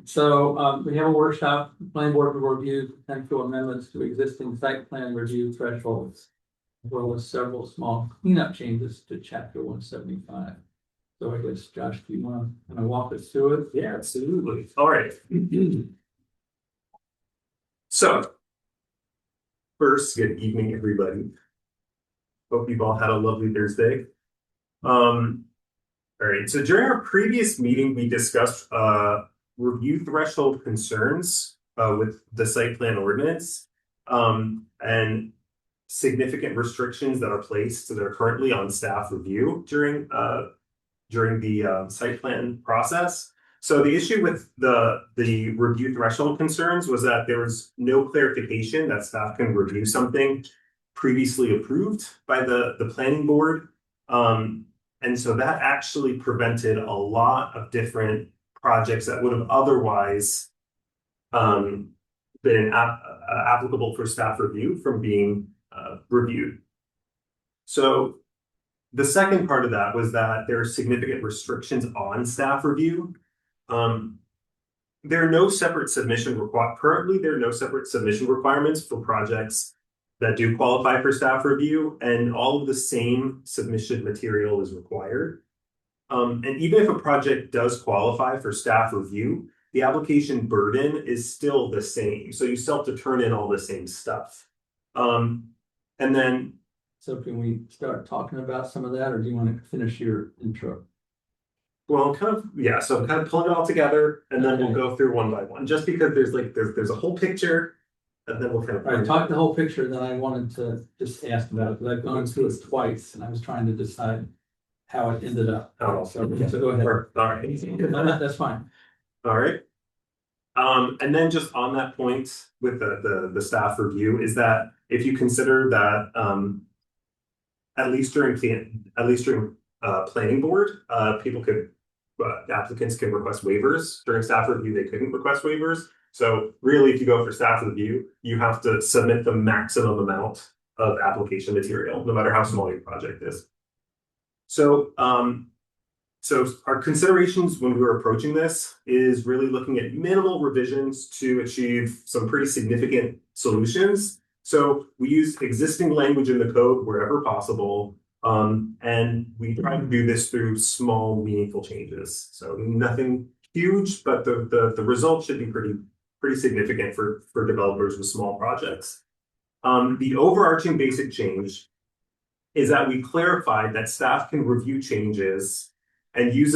So we have a workshop, the planning board will review potential amendments to existing site plan review thresholds, as well as several small cleanup changes to chapter 175. So I guess, Josh, do you want to kind of walk us through it? Yeah, absolutely. All right. So, first, good evening, everybody. Hope you've all had a lovely Thursday. All right. So during our previous meeting, we discussed review threshold concerns with the site plan ordinance and significant restrictions that are placed that are currently on staff review during the site plan process. So the issue with the review threshold concerns was that there was no clarification that staff can review something previously approved by the planning board. And so that actually prevented a lot of different projects that would have otherwise been applicable for staff review from being reviewed. So the second part of that was that there are significant restrictions on staff review. There are no separate submission currently, there are no separate submission requirements for projects that do qualify for staff review, and all of the same submission material is required. And even if a project does qualify for staff review, the application burden is still the same. So you still have to turn in all the same stuff. And then So can we start talking about some of that, or do you want to finish your intro? well, so I'm kind of pulling it all together, and then we'll go through one by one, just because there's a whole picture, and then we'll kind of. All right, talk the whole picture, then I wanted to just ask about it, because I've gone through it twice, and I was trying to decide how it ended up. Oh, So go ahead. All right. No, that's fine. All right. And then just on that point with the staff review is that if you consider that at least during planning board, applicants can request waivers. During staff review, they couldn't request waivers. So really, if you go for staff review, you have to submit the maximum amount of application material, no matter how small your project is. So our considerations when we were approaching this is really looking at minimal revisions to achieve some pretty significant solutions. So we use existing language in the code wherever possible. And we try to do this through small, meaningful changes. So nothing huge, but the result should be pretty significant for developers with small projects. The overarching basic change is that we clarified that staff can review changes and use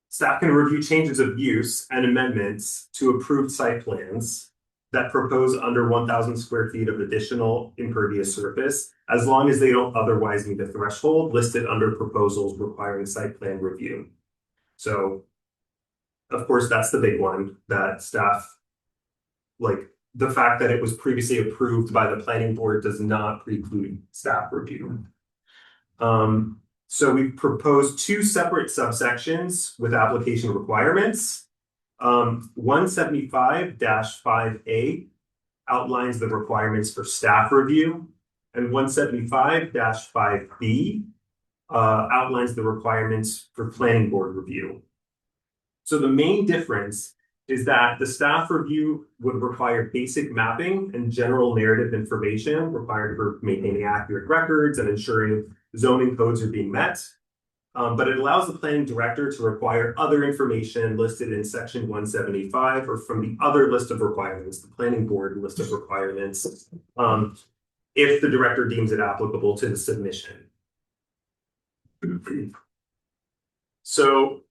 staff can review changes of use and amendments to approved site plans that propose under 1,000 square feet of additional impervious surface, as long as they don't otherwise meet the threshold listed under proposals requiring site plan review. So, of course, that's the big one that staff, like the fact that it was previously approved by the planning board does not preclude staff review. So we proposed two separate subsections with application requirements. 175-5A outlines the requirements for staff review, and 175-5B outlines the requirements for planning board review. So the main difference is that the staff review would require basic mapping and general narrative information required for maintaining accurate records and ensuring zoning codes are being met. But it allows the planning director to require other information listed in section 175 or from the other list of requirements, the planning board list of requirements, if the director deems it applicable to the submission. So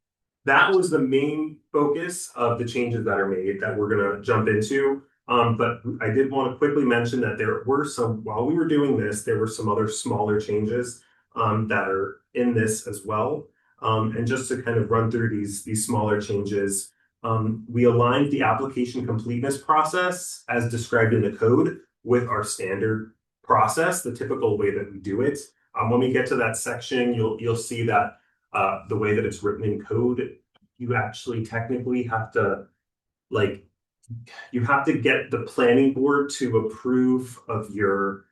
that was the main focus of the changes that are made that we're going to jump into. But I did want to quickly mention that there were while we were doing this, there were some other smaller changes that are in this as well. And just to kind of run through these smaller changes, we aligned the application completeness process as described in the code with our standard process, the typical way that we do it. When we get to that section, you'll see that the way that it's written in code, you actually technically have to get the planning board to approve of your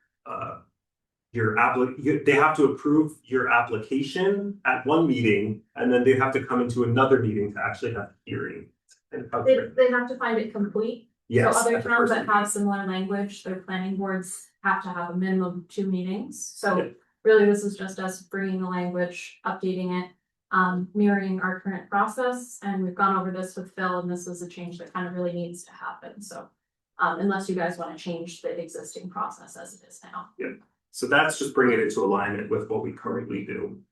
they have to approve your application at one meeting, and then they have to come into another meeting to actually have a hearing. And how- They have to find it complete. Yes, So other at the towns first that have similar language, their planning boards have to have a minimum of 2 meetings. Yeah. So really, this is just us bringing the language, updating it, mirroring our current process. And we've gone over this with Phil, and this is a change that kind of really needs to happen. So unless you guys want to change the existing process as it is now. Yeah. So that's just bringing it into alignment with what we currently do.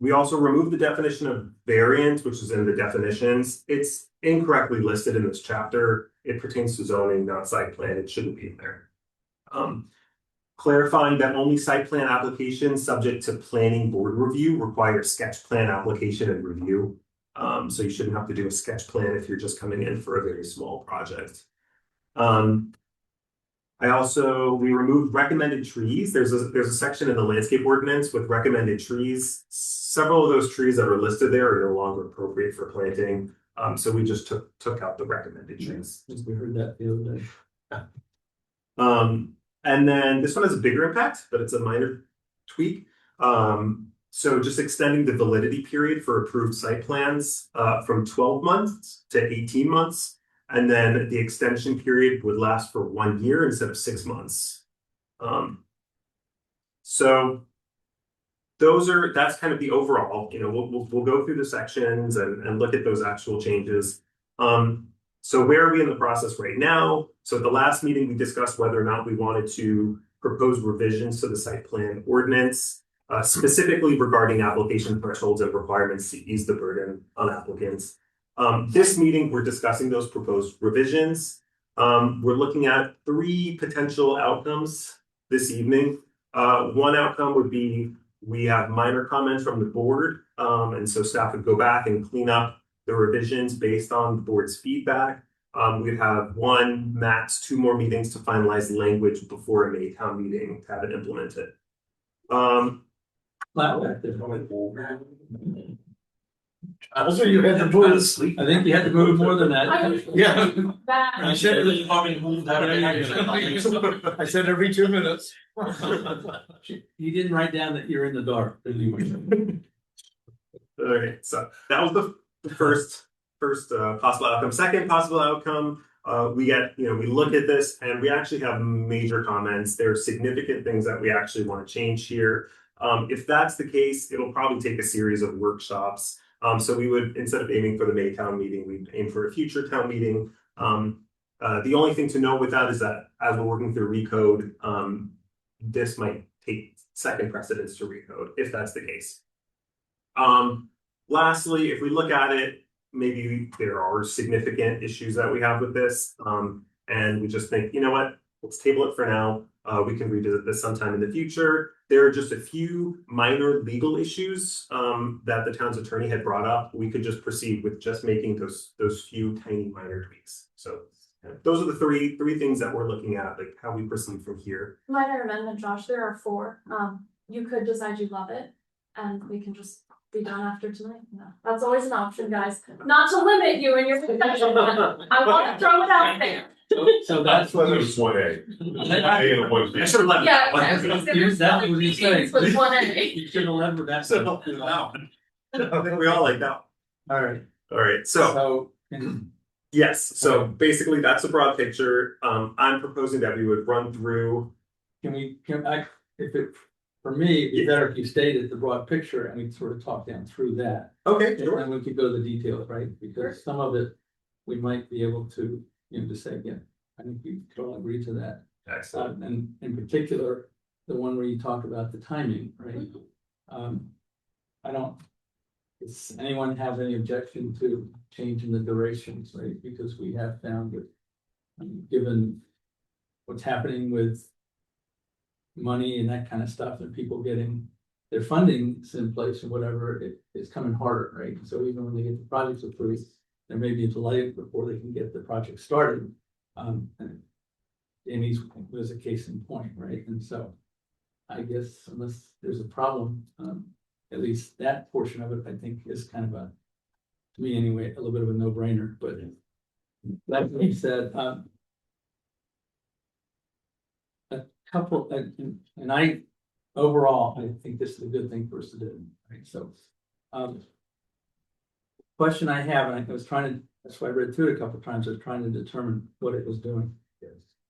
We also removed the definition of variant, which is in the definitions. It's incorrectly listed in this chapter. It pertains to zoning, not site plan. It shouldn't be in there. Clarifying that only site plan applications subject to planning board review require sketch plan application and review. So you shouldn't have to do a sketch plan if you're just coming in for a very small project. We removed recommended trees. There's a section in the landscape ordinance with recommended trees. Several of those trees that are listed there are no longer appropriate for planting. So we just took out the recommended trees. We heard that the other day. And then this one has a bigger impact, but it's a minor tweak. So just extending the validity period for approved site plans from 12 months to 18 months. And then the extension period would last for 1 year instead of 6 months. So that's kind of the overall, we'll go through the sections and look at those actual changes. So where are we in the process right now? So at the last meeting, we discussed whether or not we wanted to propose revisions to the site plan ordinance, specifically regarding application thresholds and requirements to ease the burden on applicants. This meeting, we're discussing those proposed revisions. We're looking at 3 potential outcomes this evening. One outcome would be we have minor comments from the board, and so staff would go back and clean up the revisions based on the board's feedback. We'd have 1, max 2 more meetings to finalize the language before a May town meeting to have it implemented. Also, you had to move. I think you had to move more than that. Yeah. I said every 2 minutes. You didn't write down that you're in the dark, did you? Okay, so that was the first possible outcome. Second possible outcome, we look at this and we actually have major comments. There are significant things that we actually want to change here. If that's the case, it'll probably take a series of workshops. So we would, instead of aiming for the May town meeting, we'd aim for a future town meeting. The only thing to note with that is that as we're working through recode, this might take second precedence to recode, if that's the case. Lastly, if we look at it, maybe there are significant issues that we have with this, and we just think, you know what, let's table it for now. We can revisit this sometime in the future. There are just a few minor legal issues that the town's attorney had brought up. We could just proceed with just making those few tiny minor tweaks. So those are the three things that we're looking at, like how we proceed from here. Minor amendment, Josh, there are 4. You could decide you love it, and we can just be done after tonight. No, that's always an option, guys. Not to limit you in your discussion. I want to throw it out there. So that's what it was 1A. A and 1B. I should have left Yeah, that. That was insane. with 1A. You should have led with that. I think we all like that. All right. All right. So yes. So basically, that's a broad picture. I'm proposing that we would run through. For me, it'd be better if you stated the broad picture and we sort of talk down through that. Okay. And then we could go to the details, right? Because some of it, we might be able to, just say, yeah, I think we can all agree to that. Excellent. And in particular, the one where you talk about the timing, right? Does anyone have any objection to changing the durations, right? Because we have found that given what's happening with money and that kind of stuff and people getting their funding in place or whatever, it's coming harder, right? So even when they get the projects approved, there may be a delay before they can get the project started. And Amy's was a case in point, right? And so I guess unless there's a problem, at least that portion of it, I think is kind of to me anyway, a little bit of a no-brainer. But that being said, couple, and I, overall, I think this is a good thing for us to do, right, so. Question I have, and I was trying to, that's why I read through it a couple of times, I was trying to determine what it was doing.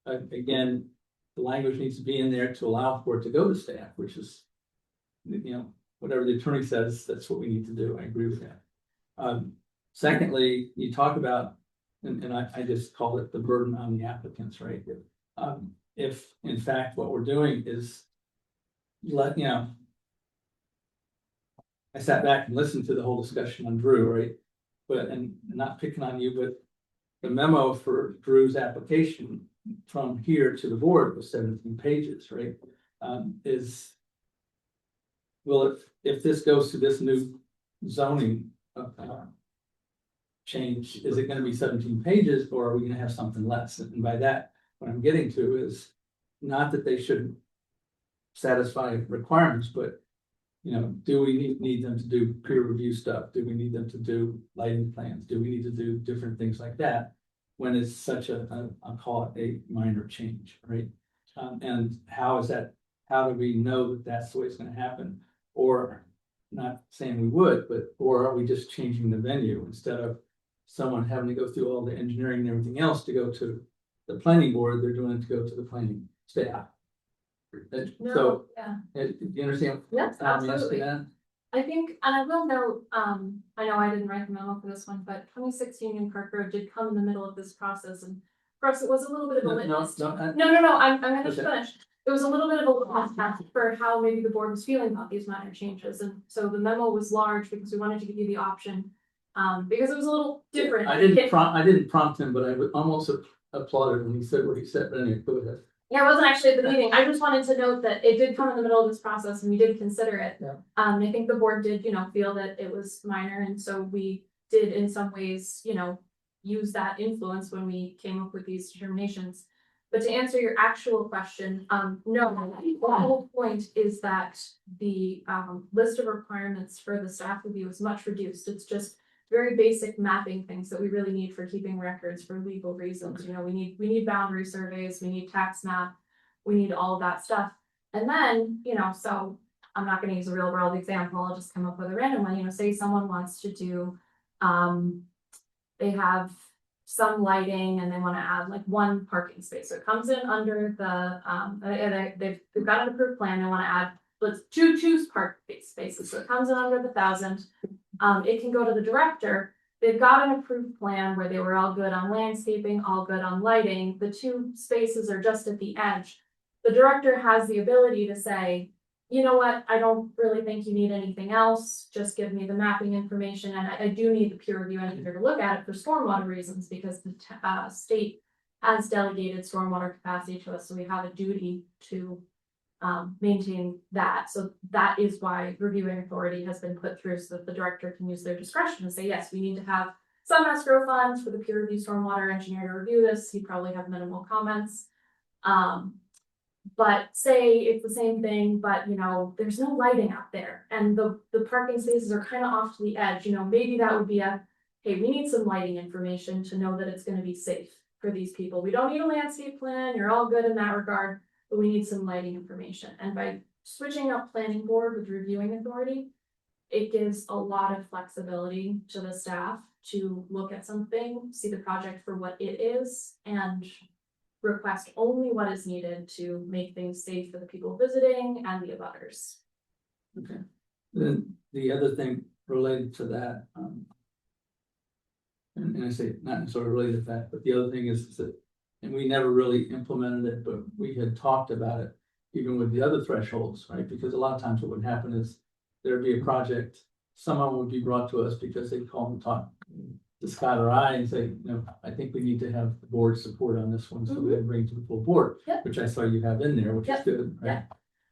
Again, the language needs to be in there to allow for it to go to staff, which is, whatever the attorney says, that's what we need to do, I agree with that. Secondly, you talk about, and I just call it the burden on the applicants, right? If in fact what we're doing is I sat back and listened to the whole discussion on Drew, right? But, and not picking on you, but the memo for Drew's application from here to the board was 17 pages, right? Well, if this goes to this new zoning change, is it gonna be 17 pages or are we gonna have something less? And by that, what I'm getting to is not that they shouldn't satisfy requirements, but do we need them to do peer review stuff? Do we need them to do lighting plans? Do we need to do different things like that? When it's such I'll call it a minor change, right? And how do we know that that's the way it's gonna happen? Or not saying we would, or are we just changing the venue instead of someone having to go through all the engineering and everything else to go to the planning board, they're doing it to go to the planning staff. So, do you understand? Yes, absolutely. That? I think, and I will note, I know I didn't write the memo for this one, but 26 Union Park Road did come in the middle of this process, and for us, it was a little bit of a litmus. No, I'm gonna finish. It was a little bit of a litmus test for how maybe the board was feeling about these minor changes, and so the memo was large because we wanted to give you the option, because it was a little different. I didn't prompt him, but I would almost applauded when he said what he said. But anyway, go ahead. Yeah, I wasn't actually at the meeting. I just wanted to note that it did come in the middle of this process and we did consider it. Yeah. And I think the board did, feel that it was minor. And so we did in some ways, use that influence when we came up with these determinations. But to answer your actual question, no, the whole point is that the list of requirements for the staff review is much reduced. It's just very basic mapping things that we really need for keeping records for legal reasons. We need boundary surveys, we need tax map, we need all of that stuff. And then, so I'm not going to use a real world example, I'll just come up with a random one. Say someone wants to do, they have some lighting and they want to add like one parking space. So it comes in under the, they've got an approved plan, they want to add, let's choose park spaces. So it comes in under the 1,000. It can go to the director. They've got an approved plan where they were all good on landscaping, all good on lighting. The two spaces are just at the edge. The director has the ability to say, you know what, I don't really think you need anything else. Just give me the mapping information. And I do need the peer review engineer to look at it for stormwater reasons because the state has delegated stormwater capacity to us. So we have a duty to maintain that. So that is why reviewing authority has been put through so that the director can use their discretion to say, yes, we need to have some escrow funds for the peer review stormwater engineer to review this. He'd probably have minimal comments. But say it's the same thing, but there's no lighting out there and the parking spaces are kind of off to the edge. Maybe that would be hey, we need some lighting information to know that it's going to be safe for these people. We don't need a landscape plan. You're all good in that regard. But we need some lighting information. And by switching up planning board with reviewing authority, it gives a lot of flexibility to the staff to look at something, see the project for what it is, and request only what is needed to make things safe for the people visiting and the abutters. Okay. Then the other thing related to that, and I say not necessarily related to that, but the other thing is that, and we never really implemented it, but we had talked about it even with the other thresholds, right? Because a lot of times what would happen is there'd be a project, someone would be brought to us because they'd call and talk to Scott or I and say, I think we need to have the board support on this one. So we bring it to the full board, which I saw you have in there, which is good, right?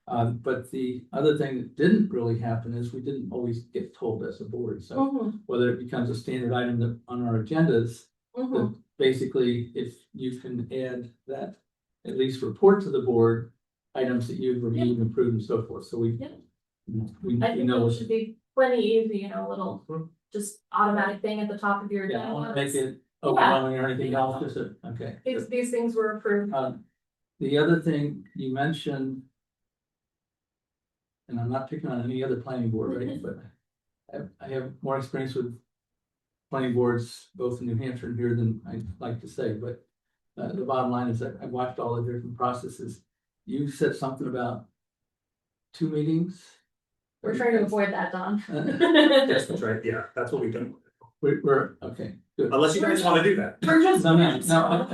But the other thing that didn't really happen is we didn't always get told as a board. So whether it becomes a standard item on our agendas, that basically if you can add that, at least report to the board items that you've reviewed and approved and so forth. So we I think know it should be plenty easy, a little just automatic thing at the top of your agenda. I don't want to make it overwhelming or anything else. Just okay. These things were approved. The other thing you mentioned. And I'm not picking on any other planning board, right, but I have more experience with. Planning boards, both in New Hampshire and here than I'd like to say, but the bottom line is that I watched all the different processes. You said something about 2 meetings. We're trying to avoid that, Don. Yes, that's right. Yeah, that's what we've done. We're okay, good. Unless you guys want to do that. We're just. No,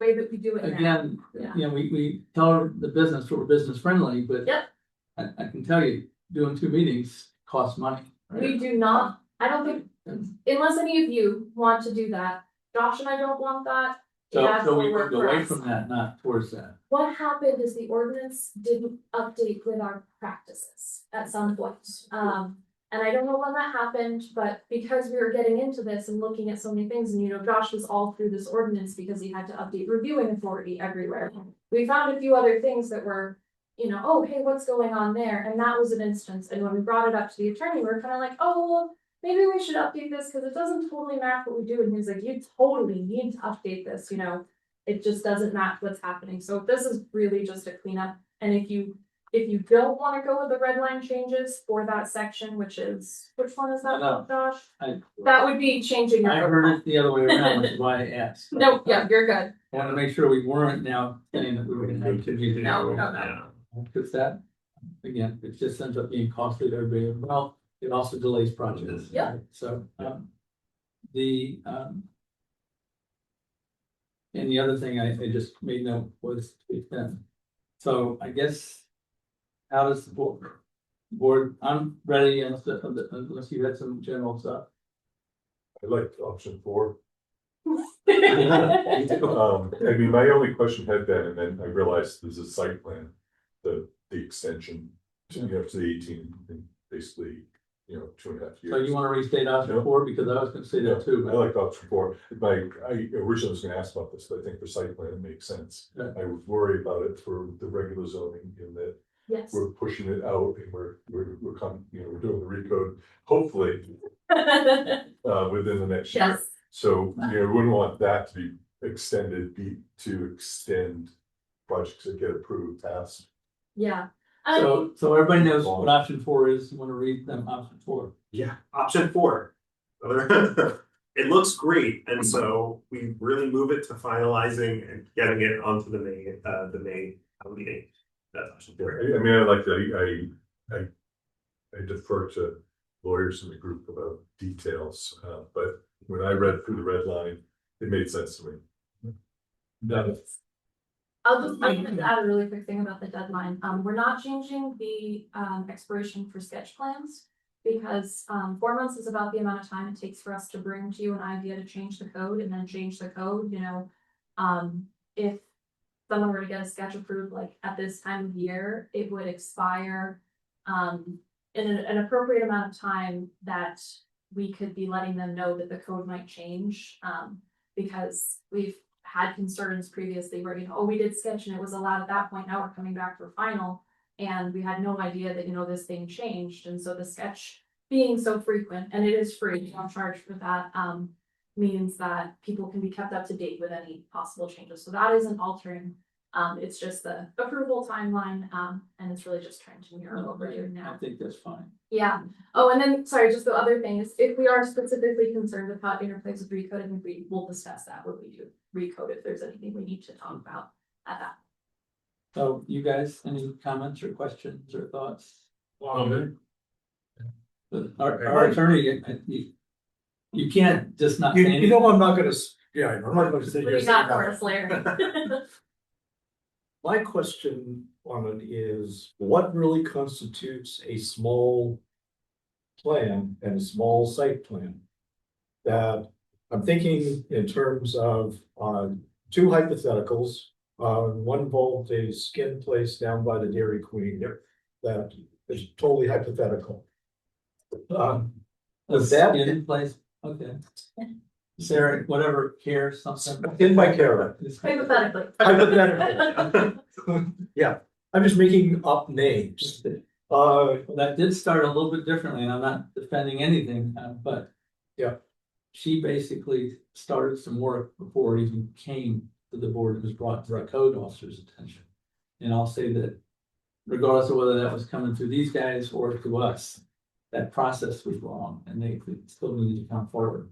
Way that we do it now. again, Yeah. you know, we tell the business we're business friendly, but. Yep. I can tell you, doing 2 meetings costs money. Right? We do not, I don't think, unless any of you want to do that, Josh and I don't want that. Yeah, So we it'll work moved for away us. from that, not towards that. What happened is the ordinance didn't update with our practices at some point. And I don't know when that happened, but because we were getting into this and looking at so many things, and Josh was all through this ordinance because he had to update reviewing authority everywhere. We found a few other things that were, oh, hey, what's going on there? And that was an instance. And when we brought it up to the attorney, we were kind of like, oh, well, maybe we should update this because it doesn't totally match what we do. And he was like, you totally need to update this, it just doesn't match what's happening. So this is really just a cleanup. And if you don't want to go with the red line changes for that section, which one is that, No. Josh? I That would be changing your. heard it the other way around, which is why I asked. No, yeah, you're good. I want to make sure we weren't now saying that we were gonna have 2 meetings. No. Because that, again, it just ends up being costly to everybody. Well, it also delays projects. Yeah. So, and the other thing I just made note was, so I guess. How does the board, I'm ready unless you had some general stuff. I like option 4. I mean, my only question had been, and then I realized there's a site plan, the extension to, to the 18, and basically, 2.5 years. So you want to restate option No. 4, because I was gonna say that too. I like option 4. I originally was gonna ask about this, but I think for site plan, it makes sense. Yeah. I would worry about it for the regular zoning in that Yes. we're pushing it out and we're doing the recode, hopefully, within the next year. Yes. So, we wouldn't want that to be extended, to extend projects that get approved past. Yeah. So everybody knows what option 4 is. You want to read them option 4? Yeah, option 4. It looks great, and so we really move it to finalizing and getting it onto the May meeting. That's option 4. I mean, I like that. I defer to lawyers in the group about details, but when I read through the red line, it made sense to me. I'm gonna add a really quick thing about the deadline. We're not changing the expiration for sketch plans. Because 4 months is about the amount of time it takes for us to bring to you an idea to change the code and then change the code, if someone were to get a sketch approved like at this time of year, it would expire in an appropriate amount of time that we could be letting them know that the code might change. Because we've had concerns previously where, we did sketch and it was allowed at that point, now we're coming back for final. And we had no idea that, this thing changed. And so the sketch being so frequent, and it is free, you don't charge for that, means that people can be kept up to date with any possible changes. So that isn't altering. It's just the approval timeline, and it's really just trying to mirror what we're doing now. I think that's fine. Yeah. Oh, and then, sorry, just the other thing is, if we are specifically concerned with how it interplays with recoding, we will discuss that when we do recode, if there's anything we need to talk about at that. So you guys, any comments or questions or thoughts? Our attorney, you can't just not. say anything. I'm not gonna, I'm not gonna say What do you yes. got for us, Larry? My question on it is, what really constitutes a small plan and a small site plan? That I'm thinking in terms of, 2 hypotheticals. One involved a skin place down by the Dairy Queen. That is totally hypothetical. Was that in place? Okay. Sarah, whatever, care something. in my care? Hypothetically. Hypothetically. Yeah, I'm just making up names. That did start a little bit differently, and I'm not defending anything, but. Yeah. She basically started some work before it even came to the board, it was brought to the code officer's attention. And I'll say that regardless of whether that was coming through these guys or to us, that process was wrong and they still needed to come forward.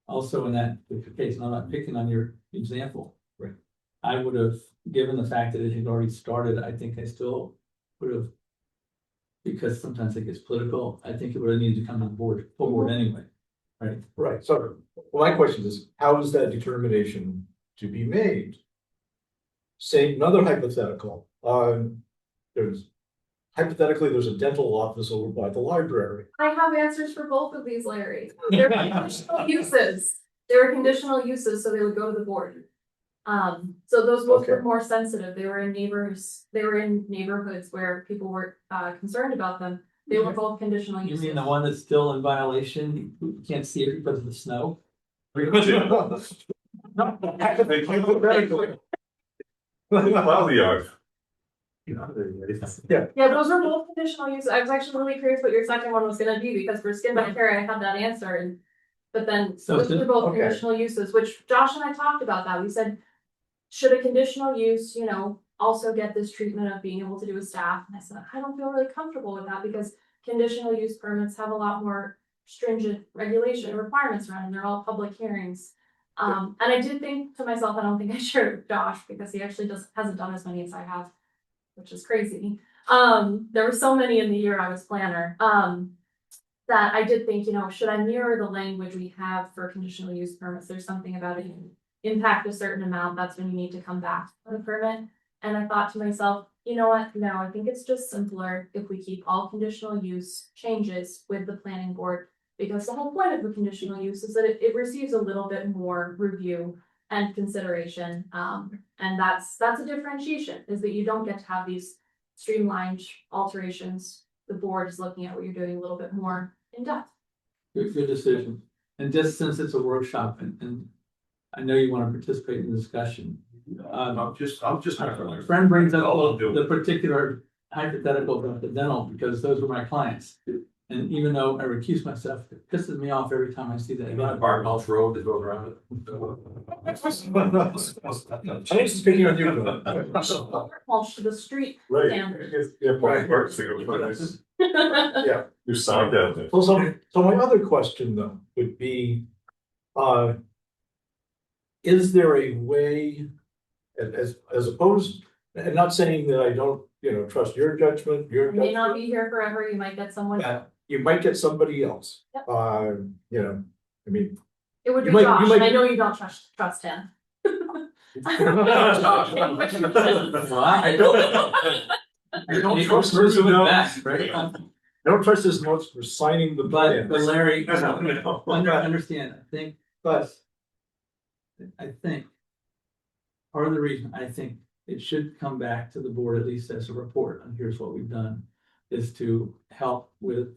Also in that case, and I'm not picking on your example. Right. I would have, given the fact that it had already started, I think I still would have, because sometimes it gets political, I think it would have needed to come to the board, full board anyway. Right. Right, so my question is, how is that determination to be made? Say another hypothetical, hypothetically, there's a dental office over by the library. I have answers for both of these, Larry. They're conditional uses. They were conditional uses, so they would go to the board. So those both were Okay. more sensitive. They were in neighborhoods where people were concerned about them. They were both conditional You uses. mean the one that's still in violation, you can't see it because of the snow? Well, the yard. Yeah, those were both conditional uses. I was actually really curious what your second one was gonna be, because for skin bacteria, I had that answer and. But then, So those were both okay. conditional uses, which Josh and I talked about that. We said, should a conditional use, also get this treatment of being able to do with staff? And I said, I don't feel really comfortable with that, because conditional use permits have a lot more stringent regulation requirements around, and they're all public hearings. And I did think to myself, I don't think I shared it with Josh, because he actually hasn't done as many as I have, which is crazy. There were so many in the year I was planner, that I did think, should I mirror the language we have for conditional use permits? There's something about it, impact a certain amount, that's when you need to come back for the permit. And I thought to myself, you know what, no, I think it's just simpler if we keep all conditional use changes with the planning board. Because the whole point of the conditional use is that it receives a little bit more review and consideration. And that's a differentiation, is that you don't get to have these streamlined alterations. The board is looking at what you're doing a little bit more in depth. Good decision. And just since it's a workshop and I know you want to participate in the discussion. I'm just. My friend brings up I'll do the it. particular hypothetical about the dental, because those were my clients. And even though I recuse myself, it pisses me off every time I see that. Barnhouse Road that goes around it. I was speaking on you. Mulch to the street Right. standard. Yeah, right. Works to go, but it's- Yeah. There's sound out there. So my other question though would be, is there a way, as opposed, and not saying that I don't, trust your judgment, You may not be here forever, you might get someone. Yeah. You might get somebody else. Yep. I mean. It would be You might- Josh, you might- and I know you don't trust him. I don't trust person person with else. back, right? I don't trust his notes for signing the But plan, Larry, No. understand, but I think part of the reason I think it should come back to the board, at least as a report, and here's what we've done, is to help with,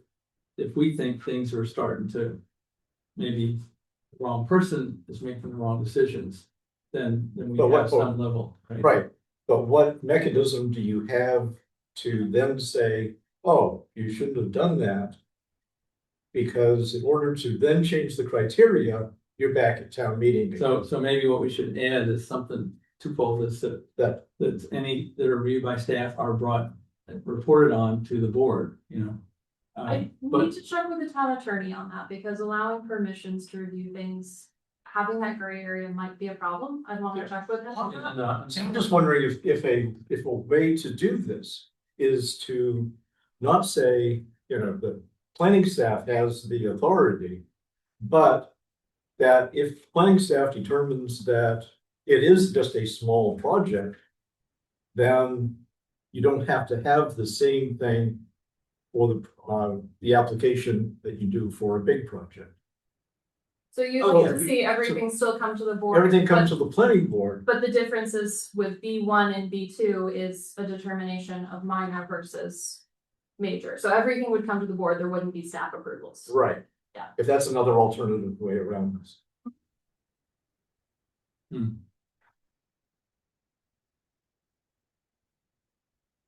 if we think things are starting to, maybe the wrong person is making the wrong decisions, then we But what- have some level, right? right, but what mechanism do you have to then say, oh, you shouldn't have done that? Because in order to then change the criteria, you're back at town meeting. So maybe what we should add is something twofold, is that any that are reviewed by staff are reported on to the board, I But need to check with the town attorney on that, because allowing permissions to review things, having that gray area might be a problem. I'd want to check with him on that. So I'm just wondering if a way to do this is to not say, the planning staff has the authority, but that if planning staff determines that it is just a small project, then you don't have to have the same thing for the application that you do for a big project. So you Oh, get to see everything still come to the board. Everything comes but- to the planning board. But the difference is with B1 and B2 is a determination of minor versus major. So everything would come to the board, there wouldn't be staff approvals. Right. Yeah. If that's another alternative way around this.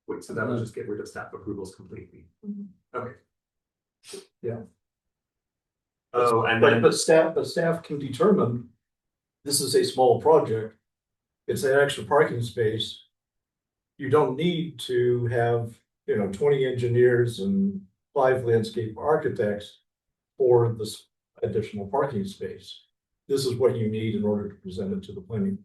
Wait, so that would just get rid of staff approvals completely? Mhm. Okay. Yeah. Oh, and But then, but staff can determine this is a small project. it's an extra parking space. You don't need to have, 20 engineers and 5 landscape architects for this additional parking space. This is what you need in order to present it to the planning.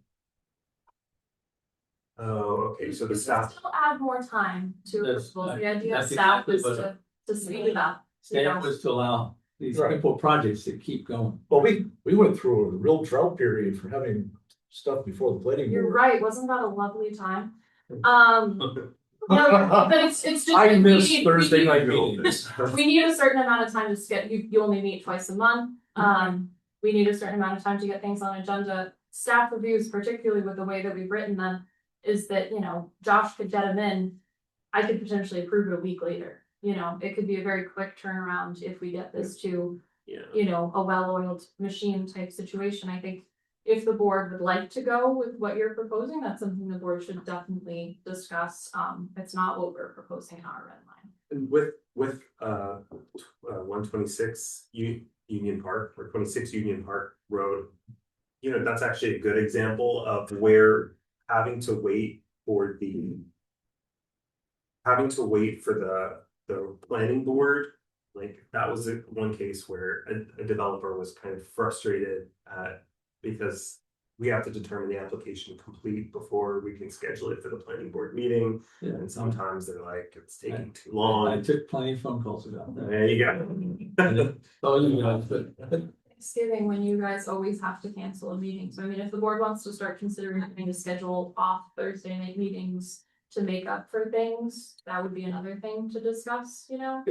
Oh, okay, so the You staff, Still add more time to That's- approvals. The idea of that's staff exactly is what- to speed it up. you Staff know. was to allow these Right. simple projects to keep going. Well, we went through a real drought period for having stuff before the planning You're board. right, wasn't that a lovely time? No, but it's just. I we miss need- Thursday we night need- meetings. We need a certain amount of time to get, you only meet twice a month. We need a certain amount of time to get things on agenda. Staff reviews, particularly with the way that we've written them, is that, Josh could get them in. I could potentially approve it a week later, it could be a very quick turnaround if we get this to, yeah. a well-oiled machine type situation. I think if the board would like to go with what you're proposing, that's something the board should definitely discuss. It's not what we're proposing in our red line. And with 126 Union Park or 26 Union Park Road, that's actually a good example of where having to wait for the planning board. Like that was one case where a developer was kind of frustrated because we have to determine the application complete before we can schedule it for the planning board meeting. Yeah, And sometimes they're like, it's taking too I long. took plenty of phone calls about that. There you go. And oh, you know, but Thanksgiving, when you guys always have to cancel a meeting. So I mean, if the board wants to start considering having to schedule off Thursday night meetings to make up for things, that would be another thing to discuss, Are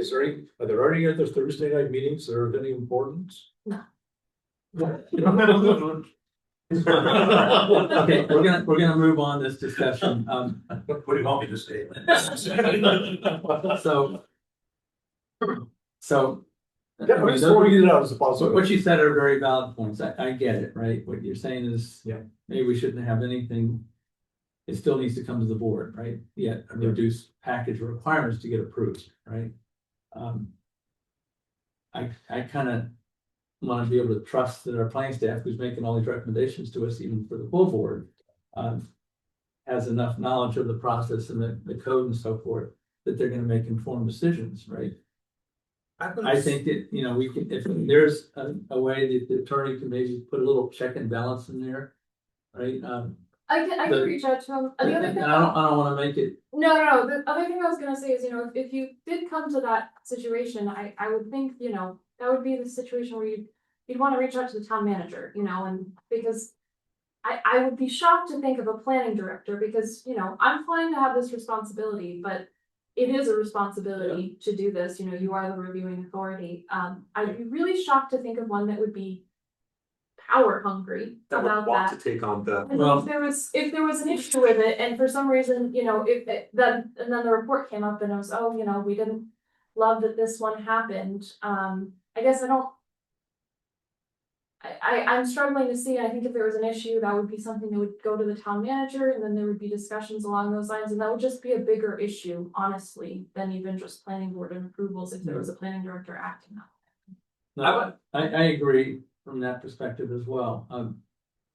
there already other Thursday night meetings that are of any importance? No. Okay, we're gonna move on this discussion. What do you want me to say? So. Yeah, I'm just throwing it out as a So possibility. what you said are very valid points. I get it, right? What you're saying is, Yeah. maybe we shouldn't have anything. It still needs to come to the board, right? Yet a reduced package of requirements to get approved, right? I kind of want to be able to trust that our planning staff, who's making all these recommendations to us, even for the full board, has enough knowledge of the process and the code and so forth, that they're going to make informed decisions, right? I think that, we can, if there's a way that the attorney can maybe put a little check and balance in there, right? I can The- reach out to him. And the other And thing, I don't wanna make it, no, the other thing I was gonna say is, if you did come to that situation, I would think, that would be the situation where you'd wanna reach out to the town manager, and because I would be shocked to think of a planning director, because, I'm fine to have this responsibility, but it is a responsibility to do this, you are the reviewing authority. I'd be really shocked to think of one that would be power hungry That would about want that. to take on the. And Well- if there was an issue with it, and for some reason, then the report came up and it was, we didn't love that this one happened. I guess I'm struggling to see, I think if there was an issue, that would be something that would go to the town manager, and then there would be discussions along those lines, and that would just be a bigger issue, honestly, than even just planning board and approvals if there was a planning director acting on it. no, I agree from that perspective as well.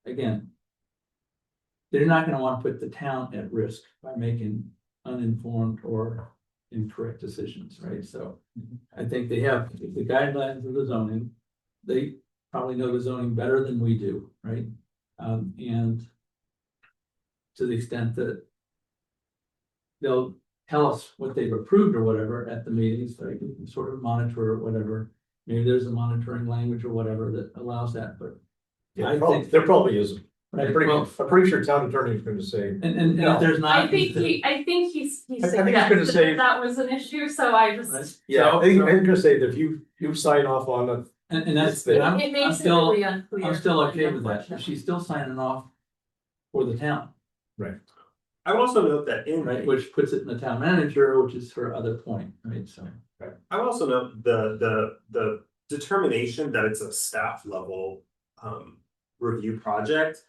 Again. They're not gonna wanna put the town at risk by making uninformed or incorrect decisions, right? So I think they have the guidelines of the zoning. They probably know the zoning better than we do, right? And to the extent that they'll tell us what they've approved or whatever at the meetings, like we can sort of monitor or whatever. Maybe there's a monitoring language or whatever that allows that, but I think- There probably isn't. right, I'm well, pretty sure town attorney is going to say, and if there's not. I think he's I think he's gonna suggested say- that was an issue, so I just. Right. yeah, So- I'm going to say that if you sign off on it, And that's, It I'm It still, makes it really unclear. I'm still okay with that, unfortunately. she's still signing off for the town, I would also note that right, which puts it in the town manager, which is her other point, right, so. I would also note the determination that it's a staff level review project.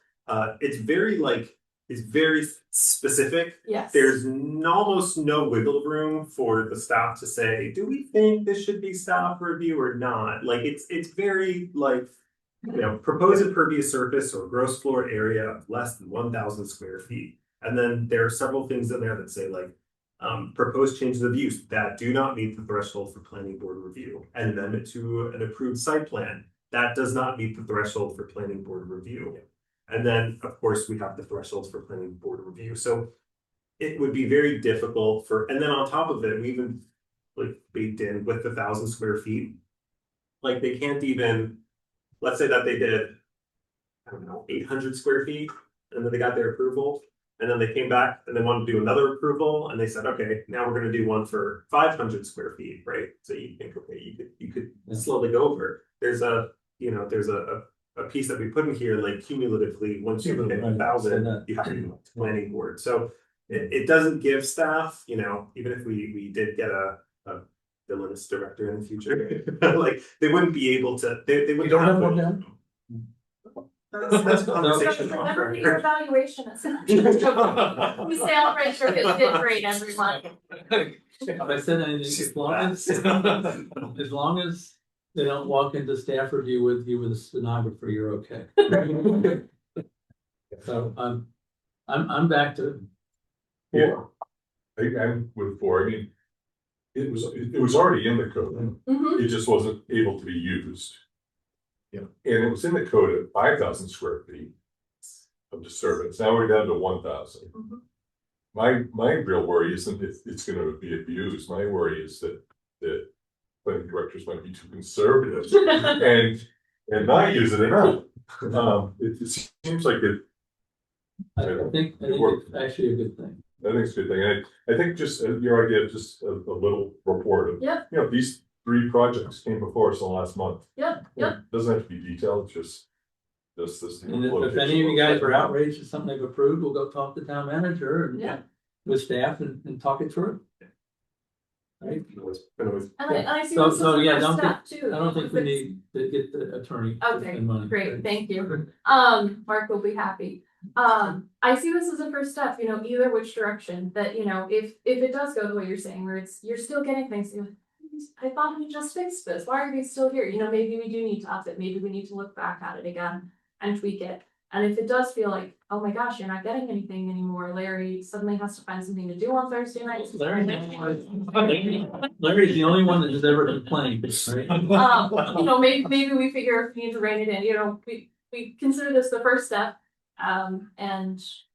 It's very specific. Yes. There's almost no wiggle room for the staff to say, do we think this should be staff review or not? Like it's very like you know, propose impervious surface or gross floor area of less than 1,000 square feet. And then there are several things in there that say like, proposed changes of use that do not meet the threshold for planning board review. An amendment to an approved site plan that does not meet the threshold for planning board review. And then, of course, we have the thresholds for planning board review. So it would be very difficult for, and then on top of it, we even like baked in with the 1,000 square feet. Like they can't even, let's say that they did, I don't know, 800 square feet, and then they got their approval. And then they came back and they wanted to do another approval, and they said, okay, now we're going to do one for 500 square feet, right? So you think, okay, you could slowly go over. There's a, you know, there's a piece that we put in here, like cumulatively, once you hit 1,000, you have to go to planning board. So it doesn't give staff, you know, even if we did get a villainous director in the future, like they wouldn't be able to. They wouldn't. You don't have one now? That's a conversation. Remember your evaluation. We celebrate your did great, everyone. If I said anything, as long as they don't walk into staff review with you with a stenographer, you're okay. So I'm back to Yeah. I'm with 4, I mean, it was already in the code, Mhm. it just wasn't able to be used. Yeah. And it was in the code at 5,000 square feet of disturbance, now we're down to 1,000. Mhm. My real worry isn't if it's gonna be abused, my worry is that planning directors might be too conservative and not use it enough. It seems like it, I think it's actually a good thing. I think it's a good thing, and I think just your idea of just a little report of, Yep. you know, these 3 projects came before us in the last month. Yep, yep. Doesn't have to be detailed, just this. And if any of you guys are outraged at something they've approved, we'll go talk to town manager and Yeah. with staff and talk it through. Right? Anyways, And I see So- this as so, a yeah, first don't step too. I don't think we If it's- need to get the attorney to Okay, spend money. great, thank you. Mark will be happy. I see this as a first step, you know, either which direction, that, you know, if it does go the way you're saying, where you're still getting things, you're like, I thought we just fixed this, why are they still here? You know, maybe we do need to up it, maybe we need to look back at it again and tweak it. And if it does feel like, oh my gosh, you're not getting anything anymore, Larry suddenly has to find something to do on Thursday nights. Larry's the only one that has ever complained, right? You know, maybe we figure if we need to rein it in, you know, we consider this the first step.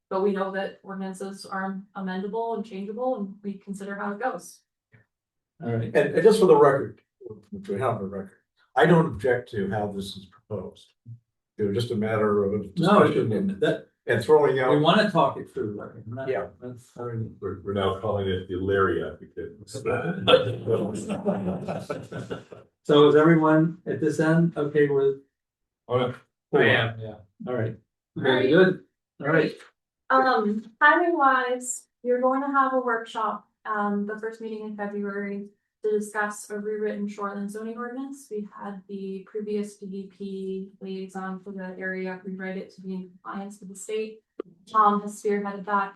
But we know that ordinances are amendable and changeable, and we consider how it goes. All right. And just for the record, which we have on the record, I don't object to how this is proposed. It was just a matter of a No, discussion that, and throwing we out. want to talk it through, Larry. Yeah. That's already. We're now calling it the Larry advocate. So is everyone at this end okay with? Oh, I am, yeah. All right. Alright. Very good. All right. Timing wise, you're going to have a workshop, the first meeting in February to discuss a rewritten shoreline zoning ordinance. We had the previous DEP liaison for the area rewrite it to be in compliance with the state. Tom has spearheaded that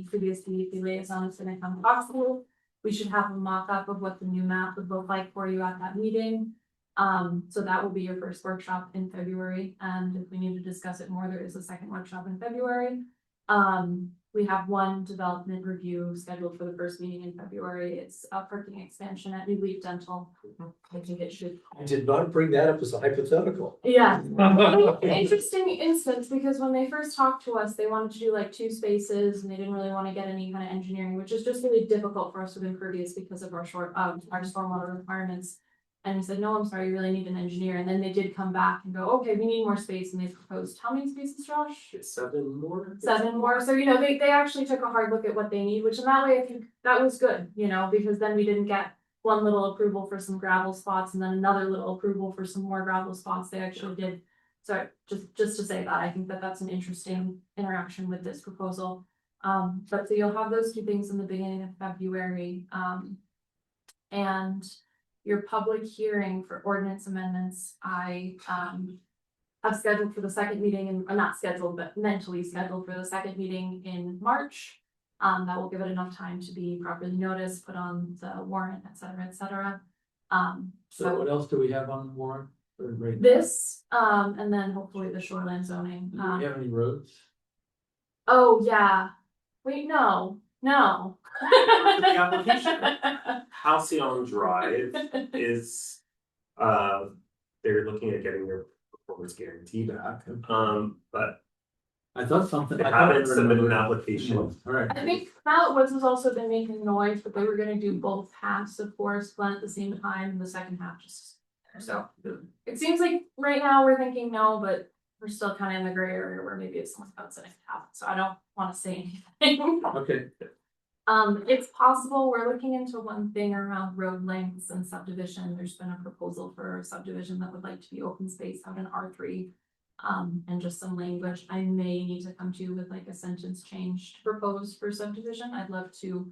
previous DEP liaison is gonna come talk to you. We should have a mock-up of what the new map would look like for you at that meeting. So that will be your first workshop in February, and if we need to discuss it more, there is a second workshop in February. We have one development review scheduled for the first meeting in February. It's a parking expansion at New Leaf Dental. I think it should. I did not bring that up as a hypothetical. Yeah. Interesting instance, because when they first talked to us, they wanted to do like 2 spaces and they didn't really want to get any kind of engineering, which is just really difficult for us with impervious because of our our stormwater requirements. And we said, no, I'm sorry, you really need an engineer. And then they did come back and go, okay, we need more space. And they proposed how many spaces, Josh? 7 more. 7 more. So, you know, they actually took a hard look at what they need, which in that way, I think that was good, you know, because then we didn't get one little approval for some gravel spots and then another little approval for some more gravel spots. They actually did. So just to say that, I think that that's an interesting interaction with this proposal. But so you'll have those 2 things in the beginning of February. And your public hearing for ordinance amendments, I have scheduled for the second meeting, and not scheduled, but mentally scheduled for the second meeting in March. That will give it enough time to be properly noticed, put on the warrant, et cetera, et cetera. So what else do we have on the warrant? Right. This, and then hopefully the shoreline zoning. Do we have any roads? Oh, yeah. Wait, no. The application. Halcyon Drive is, they're looking at getting their performance guarantee back. But I thought something. they I thought I haven't submitted an remembered- application. All right. I think Mallet Woods has also been making noise, but they were gonna do both halves of Forest Glen at the same time, and the second half just. So it seems like right now we're thinking no, but we're still kind of in the gray area where maybe it's something about second half, so I don't wanna say anything. Okay, It's possible, we're looking into one thing around road lengths and subdivision, there's been a proposal for a subdivision that would like to be open space out in R3. And just some language, I may need to come to you with like a sentence change to propose for subdivision, I'd love to.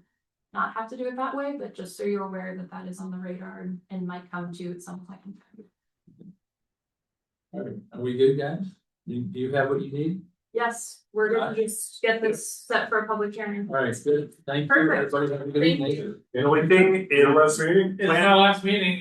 Not have to do it that way, but just so you're aware that that is on the radar and might come to you at some point in time. all right. Are we good, guys? Do you have what you need? Yes, we're gonna just get this set for a public hearing. All right, good. Thank you. Perfect. Everybody have a good Thank evening. you. The only thing Your is, last meeting? It's our last meeting.